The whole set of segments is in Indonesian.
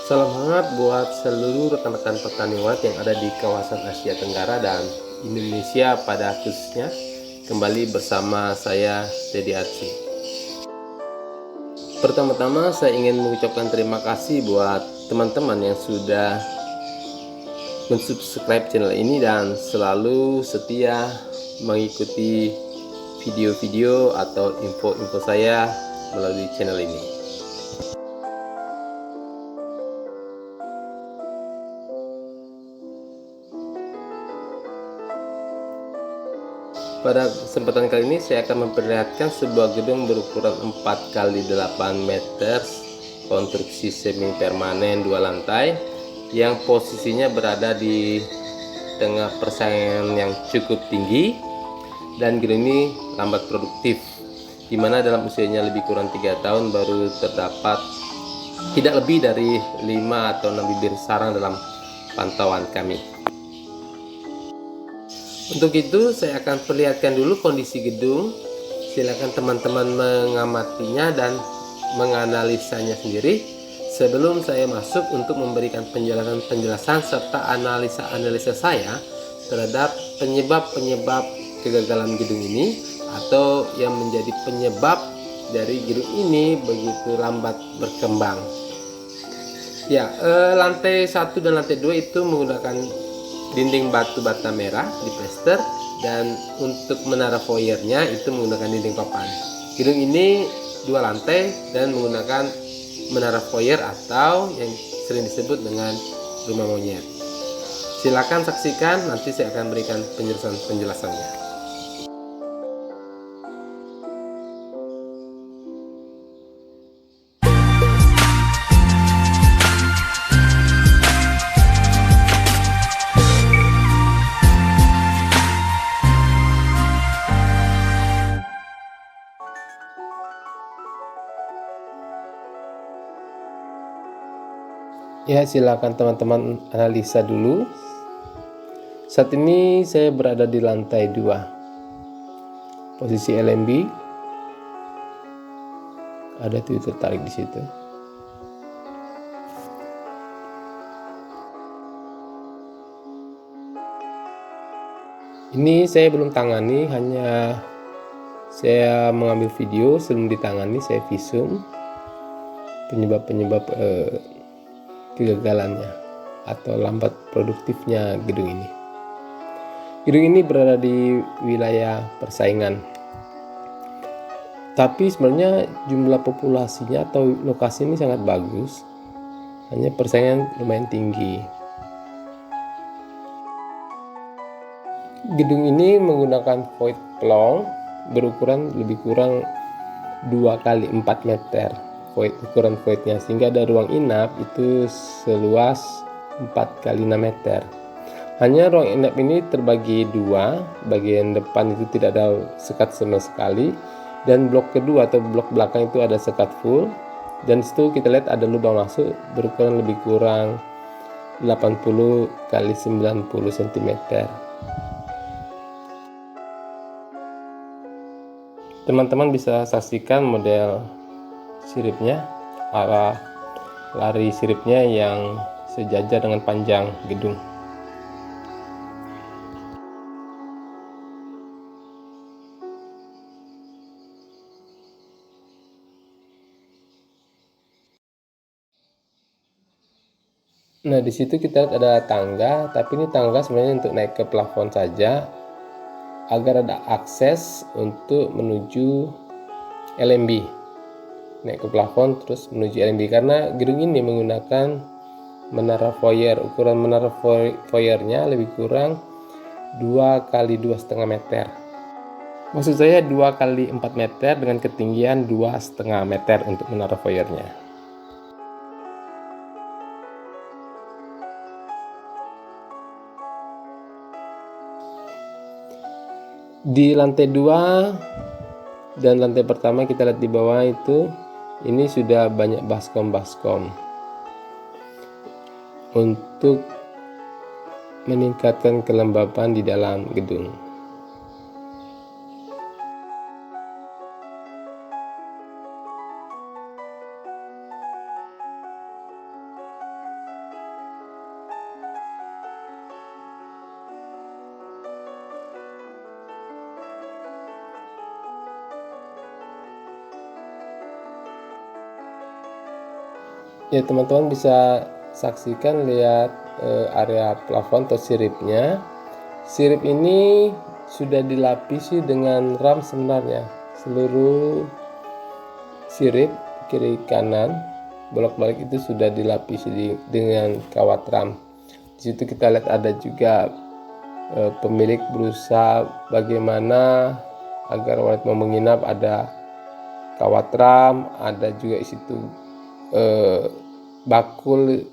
Salam hangat buat seluruh rekan-rekan petani walet yang ada di kawasan Asia Tenggara dan Indonesia pada khususnya. Kembali bersama saya, Dedi Arci. Pertama-tama saya ingin mengucapkan terima kasih buat teman-teman yang sudah mensubscribe channel ini dan selalu setia mengikuti video-video atau info-info saya melalui channel ini. Pada kesempatan kali ini saya akan memperlihatkan sebuah gedung berukuran 4x8 meter, konstruksi semi permanen 2 lantai yang posisinya berada di tengah persaingan yang cukup tinggi, dan gedung ini lambat produktif, dimana dalam usianya lebih kurang 3 tahun baru terdapat tidak lebih dari 5 atau 6 bibir sarang dalam pantauan kami. Untuk itu saya akan perlihatkan dulu kondisi gedung. Silakan teman-teman mengamatinya dan menganalisanya sendiri sebelum saya masuk untuk memberikan penjelasan serta analisa saya terhadap penyebab kegagalan gedung ini atau yang menjadi penyebab dari gedung ini begitu lambat berkembang. Ya, lantai 1 dan lantai 2 itu menggunakan dinding batu bata merah di plester, dan untuk menara foyernya itu menggunakan dinding papan. Gedung ini 2 lantai dan menggunakan menara foyer atau yang sering disebut dengan rumah monyet. Silakan saksikan, nanti saya akan berikan penjelasannya. Ya, silakan teman-teman analisa dulu. Saat ini saya berada di lantai 2. Posisi LMB ada tuh tertarik di situ. Ini saya belum tangani, hanya saya mengambil video. Sebelum ditangani saya visum penyebab kegagalannya atau lambat produktifnya gedung ini. Gedung ini berada di wilayah persaingan, tapi sebenarnya jumlah populasinya atau lokasi ini sangat bagus, hanya persaingan lumayan tinggi. Gedung ini menggunakan void plong berukuran lebih kurang 2x4 meter ukuran voidnya, sehingga ada ruang inap itu seluas 4x6 meter. Hanya ruang inap ini terbagi 2, bagian depan itu tidak ada sekat sama sekali, dan blok kedua atau blok belakang itu ada sekat full, dan situ kita lihat ada lubang masuk berukuran lebih kurang 80 x 90 cm. Teman-teman bisa saksikan model siripnya, arah lari siripnya yang sejajar dengan panjang gedung. Nah, di situ kita lihat ada tangga, tapi ini tangga sebenarnya untuk naik ke plafon saja agar ada akses untuk menuju LMB. Naik ke plafon terus menuju LMB, karena gedung ini menggunakan menara foyer. Ukuran menara foyernya lebih kurang 2x2,5 meter. Maksud saya 2x4 meter dengan ketinggian 2,5 meter untuk menara foyernya. Di lantai 2 dan lantai pertama kita lihat di bawah itu, ini sudah banyak baskom untuk meningkatkan kelembapan di dalam gedung. Ya, teman-teman bisa saksikan, lihat area plafon atau siripnya. Sirip ini sudah dilapisi dengan ram sebenarnya. Seluruh sirip kiri kanan bolak-balik itu sudah dilapisi dengan kawat ram. Di situ kita lihat ada juga pemilik berusaha bagaimana agar wallet mau menginap, ada kawat ram, ada juga di situ bakul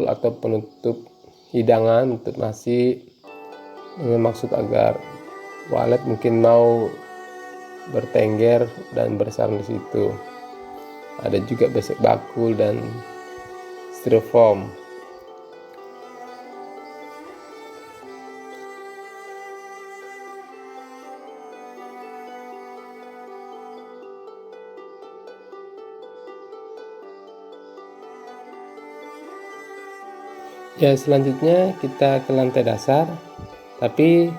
atau penutup hidangan untuk nasi, dengan maksud agar walet mungkin mau bertengger dan bersarang di situ. Ada juga besek bakul dan styrofoam. Ya, selanjutnya kita ke lantai dasar, tapi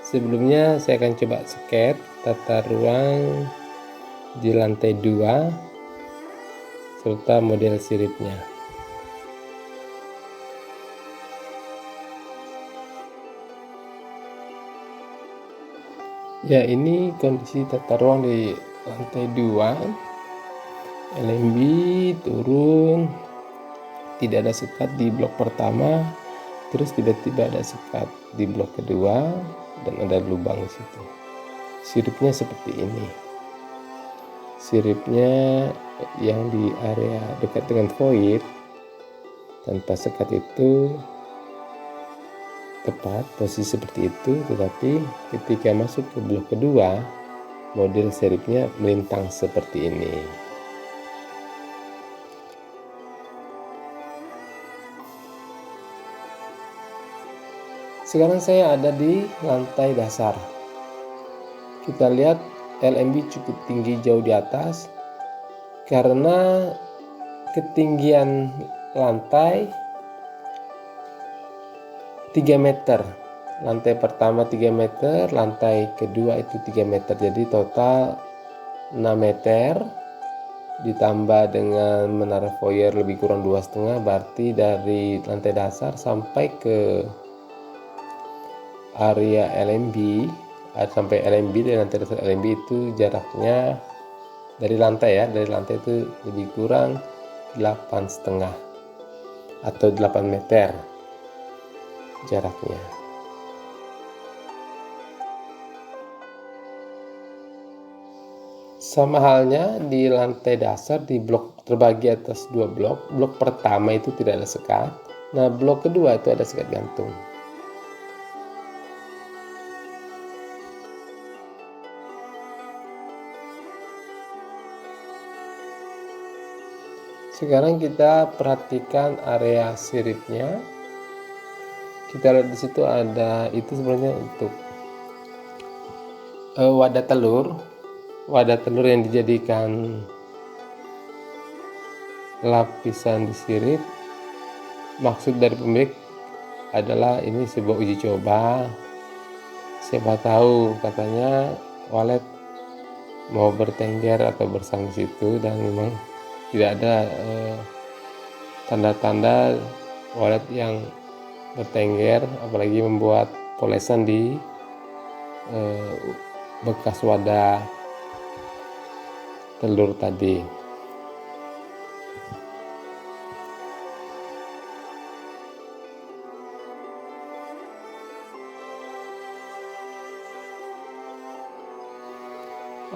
sebelumnya saya akan coba sket tata ruang di lantai 2 serta model siripnya. Ya, ini kondisi tata ruang di lantai 2. LMB turun, tidak ada sekat di blok pertama, terus tiba-tiba ada sekat di blok kedua dan ada lubang di situ. Siripnya seperti ini. Siripnya yang di area dekat dengan void tanpa sekat itu tepat posisi seperti itu, tetapi ketika masuk ke blok kedua model siripnya melintang seperti ini. Sekarang saya ada di lantai dasar. Kita lihat LMB cukup tinggi, jauh di atas, karena ketinggian lantai 3 meter. Lantai pertama 3 meter, lantai kedua itu 3 meter. Jadi total 6 meter ditambah dengan menara foyer lebih kurang 2,5, berarti dari lantai dasar sampai ke area LMB, sampai LMB dan lantai dasar LMB itu jaraknya dari lantai itu lebih kurang 8,5 atau 8 meter jaraknya. Sama halnya di lantai dasar, di blok terbagi atas 2 blok. Blok pertama itu tidak ada sekat. Nah, blok kedua itu ada sekat gantung. Sekarang kita perhatikan area siripnya. Kita lihat di situ ada, itu sebenarnya untuk wadah telur yang dijadikan lapisan di sirip. Maksud dari pemilik adalah ini sebuah uji coba. Siapa tahu, katanya walet mau bertengger atau bersang di situ, dan memang tidak ada tanda-tanda walet yang bertengger, apalagi membuat polesan di bekas wadah telur tadi.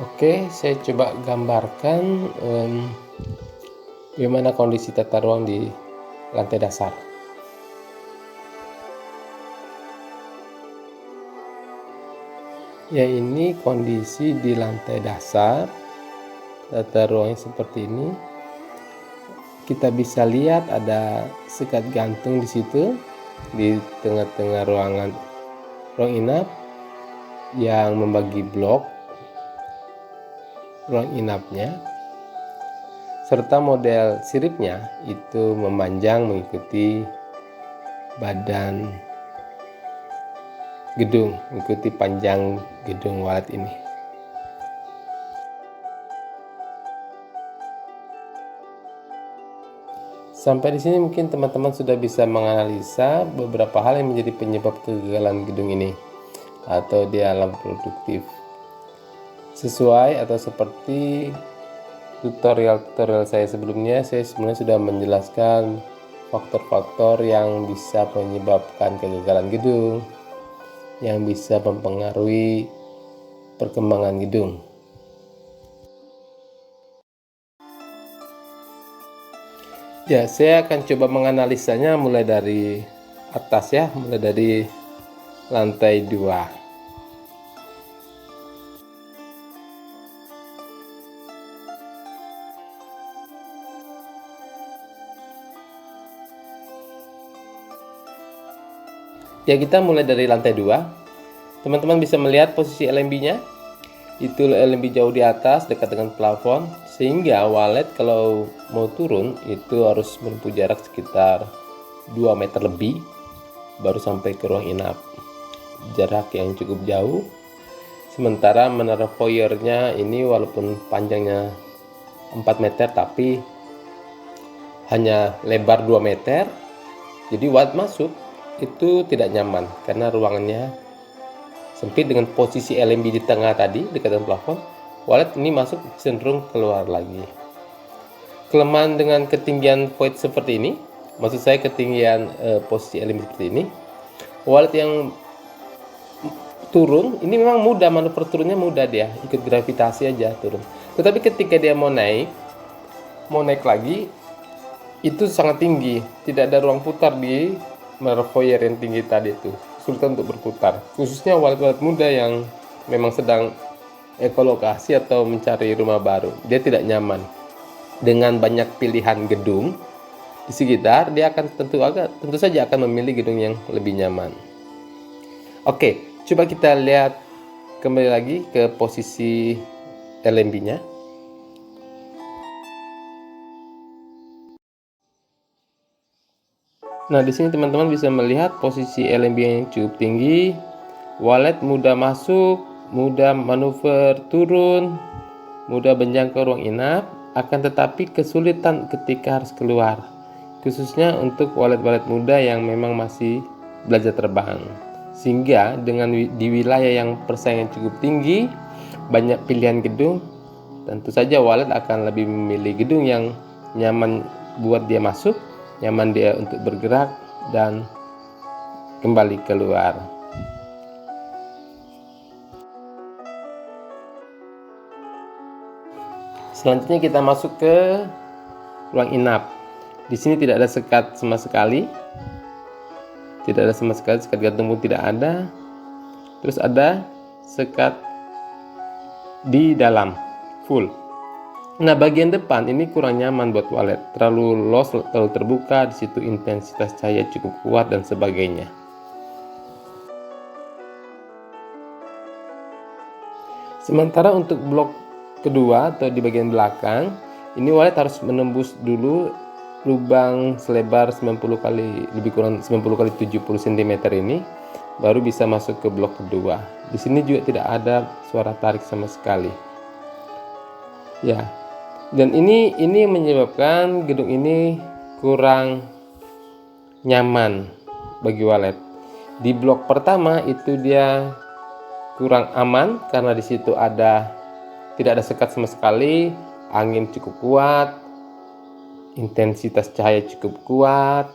Oke, saya coba gambarkan bagaimana kondisi tata ruang di lantai dasar. Ya, ini kondisi di lantai dasar, tata ruangnya seperti ini. Kita bisa lihat ada sekat gantung di situ di tengah-tengah ruang inap yang membagi blok ruang inapnya, serta model siripnya itu memanjang mengikuti badan gedung, mengikuti panjang gedung walet ini. Sampai di sini mungkin teman-teman sudah bisa menganalisa beberapa hal yang menjadi penyebab kegagalan gedung ini atau dia lampu produktif. Sesuai atau seperti tutorial saya sebelumnya, saya sebenarnya sudah menjelaskan faktor-faktor yang bisa menyebabkan kegagalan gedung, yang bisa mempengaruhi perkembangan gedung. Ya, saya akan coba menganalisanya mulai dari atas ya, mulai dari lantai 2. Ya, kita mulai dari lantai 2. Teman-teman bisa melihat posisi LMB-nya. Itu LMB jauh di atas dekat dengan plafon, sehingga walet kalau mau turun itu harus menempuh jarak sekitar 2 meter lebih baru sampai ke ruang inap. Jarak yang cukup jauh. Sementara menara foyernya ini walaupun panjangnya 4 meter tapi hanya lebar 2 meter. Jadi walet masuk itu tidak nyaman karena ruangannya sempit. Dengan posisi LMB di tengah tadi dekat dengan plafon, walet ini masuk cenderung keluar lagi. Kelemahan dengan ketinggian void seperti ini, maksud saya ketinggian posisi LMB seperti ini, walet yang turun ini memang mudah, manuver turunnya mudah, dia ikut gravitasi aja turun. Tetapi ketika dia mau naik lagi itu sangat tinggi, tidak ada ruang putar di menara foyer yang tinggi tadi itu, sulit untuk berputar, khususnya walet-walet muda yang memang sedang ekolokasi atau mencari rumah baru. Dia tidak nyaman dengan banyak pilihan gedung di sekitar, dia akan tentu saja akan memilih gedung yang lebih nyaman. Oke, coba kita lihat kembali lagi ke posisi LMB-nya. Nah, di sini teman-teman bisa melihat posisi LMB yang cukup tinggi, walet mudah masuk, mudah manuver turun, mudah menjangkau ruang inap, akan tetapi kesulitan ketika harus keluar, khususnya untuk walet-walet muda yang memang masih belajar terbang. Sehingga dengan di wilayah yang persaingan cukup tinggi, banyak pilihan gedung, tentu saja walet akan lebih memilih gedung yang nyaman buat dia masuk, nyaman dia untuk bergerak dan kembali keluar. Selanjutnya kita masuk ke ruang inap. Di sini tidak ada sekat sama sekali. Sekat gantung pun tidak ada. Terus ada sekat di dalam full. Nah, bagian depan ini kurang nyaman buat walet, terlalu luas, terlalu terbuka, di situ intensitas cahaya cukup kuat dan sebagainya. Sementara untuk blok kedua atau di bagian belakang, ini walet harus menembus dulu lubang selebar 90 kali lebih kurang 90 kali 70 cm ini, baru bisa masuk ke blok kedua. Di sini juga tidak ada suara tarik sama sekali. Ya. Dan ini menyebabkan gedung ini kurang nyaman bagi walet. Di blok pertama itu dia kurang aman karena di situ tidak ada sekat sama sekali, angin cukup kuat, intensitas cahaya cukup kuat,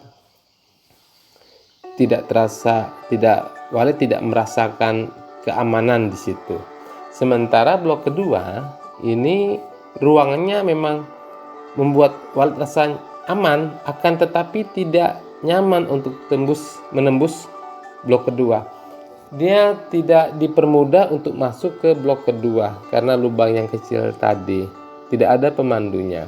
walet tidak merasakan keamanan di situ. Sementara blok kedua ini ruangannya memang membuat walet rasa aman, akan tetapi tidak nyaman untuk menembus blok kedua. Dia tidak dipermudah untuk masuk ke blok kedua karena lubang yang kecil tadi, tidak ada pemandunya.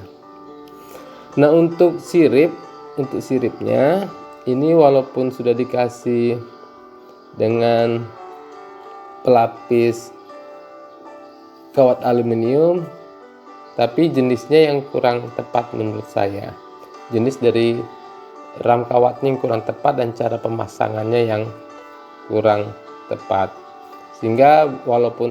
Nah, untuk siripnya ini walaupun sudah dikasih dengan pelapis kawat aluminium, tapi jenisnya yang kurang tepat menurut saya. Jenis dari ram kawatnya yang kurang tepat dan cara pemasangannya yang kurang tepat. Sehingga walaupun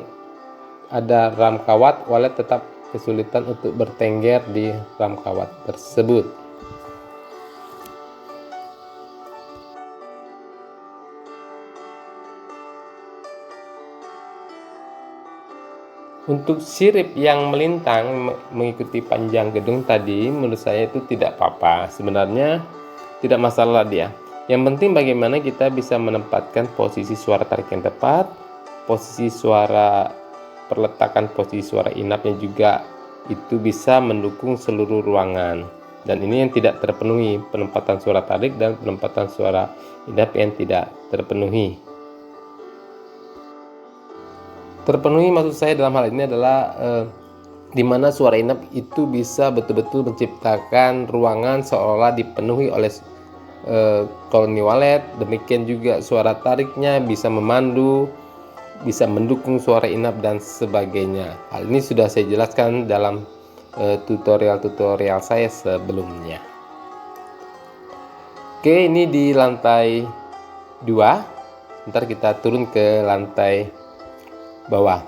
ada ram kawat, walet tetap kesulitan untuk bertengger di ram kawat tersebut. Untuk sirip yang melintang mengikuti panjang gedung tadi, menurut saya itu tidak apa-apa. Sebenarnya tidak masalah dia. Yang penting bagaimana kita bisa menempatkan posisi suara tarik yang tepat, posisi suara perletakan posisi suara inapnya juga itu bisa mendukung seluruh ruangan. Dan ini yang tidak terpenuhi, penempatan suara tarik dan penempatan suara inap yang tidak terpenuhi. Terpenuhi maksud saya dalam hal ini adalah di mana suara inap itu bisa betul-betul menciptakan ruangan seolah dipenuhi oleh koloni walet. Demikian juga suara tariknya bisa memandu, bisa mendukung suara inap dan sebagainya. Hal ini sudah saya jelaskan dalam tutorial-tutorial saya sebelumnya. Oke, ini di lantai 2. Ntar kita turun ke lantai bawah.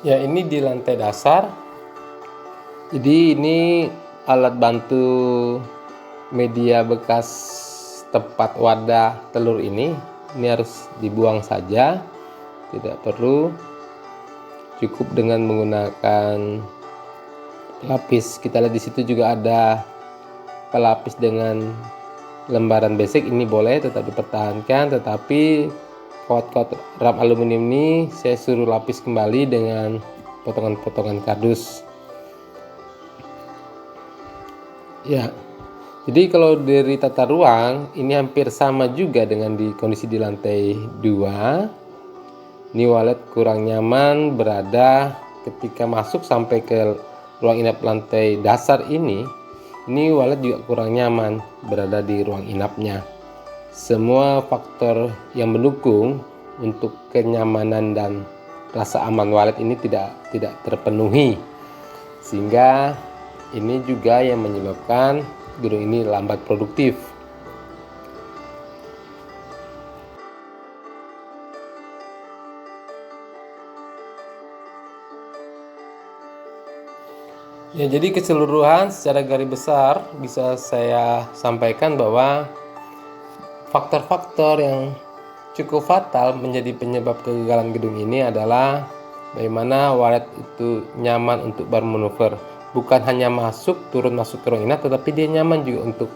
Ya, ini di lantai dasar. Jadi ini alat bantu media bekas tempat wadah telur ini harus dibuang saja, tidak perlu, cukup dengan menggunakan pelapis. Kita lihat di situ juga ada pelapis dengan lembaran basic, ini boleh tetap dipertahankan, tetapi kawat-kawat ram aluminium ini saya suruh lapis kembali dengan potongan-potongan kardus. Ya, jadi kalau dari tata ruang ini hampir sama juga dengan di kondisi di lantai 2. Ini walet kurang nyaman berada ketika masuk sampai ke ruang inap lantai dasar ini walet juga kurang nyaman berada di ruang inapnya. Semua faktor yang mendukung untuk kenyamanan dan rasa aman walet ini tidak terpenuhi, sehingga ini juga yang menyebabkan gedung ini lambat produktif. Ya, jadi keseluruhan secara garis besar bisa saya sampaikan bahwa faktor-faktor yang cukup fatal menjadi penyebab kegagalan gedung ini adalah bagaimana walet itu nyaman untuk bermanuver. Bukan hanya turun masuk ke ruang inap, tetapi dia nyaman juga untuk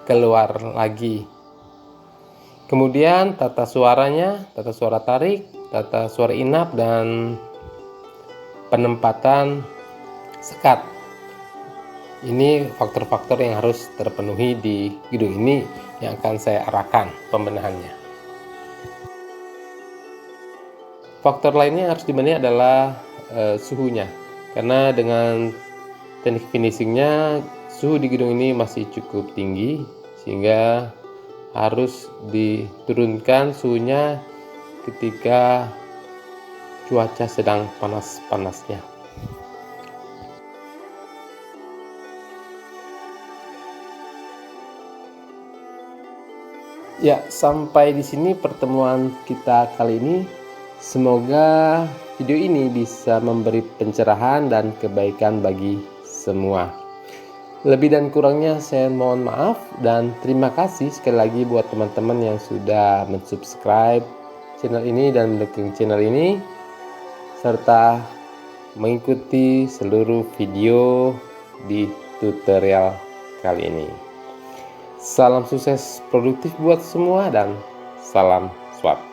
keluar lagi. Kemudian tata suaranya, tata suara tarik, tata suara inap, dan penempatan sekat. Ini faktor-faktor yang harus terpenuhi di gedung ini yang akan saya arahkan pembenahannya. Faktor lainnya yang harus dibenahi adalah suhunya, karena dengan teknik finishingnya suhu di gedung ini masih cukup tinggi, sehingga harus diturunkan suhunya ketika cuaca sedang panas-panasnya. Ya, sampai di sini pertemuan kita kali ini. Semoga video ini bisa memberi pencerahan dan kebaikan bagi semua. Lebih dan kurangnya saya mohon maaf, dan terima kasih sekali lagi buat teman-teman yang sudah mensubscribe channel ini dan mendukung channel ini, serta mengikuti seluruh video di tutorial kali ini. Salam sukses produktif buat semua dan salam SWAT.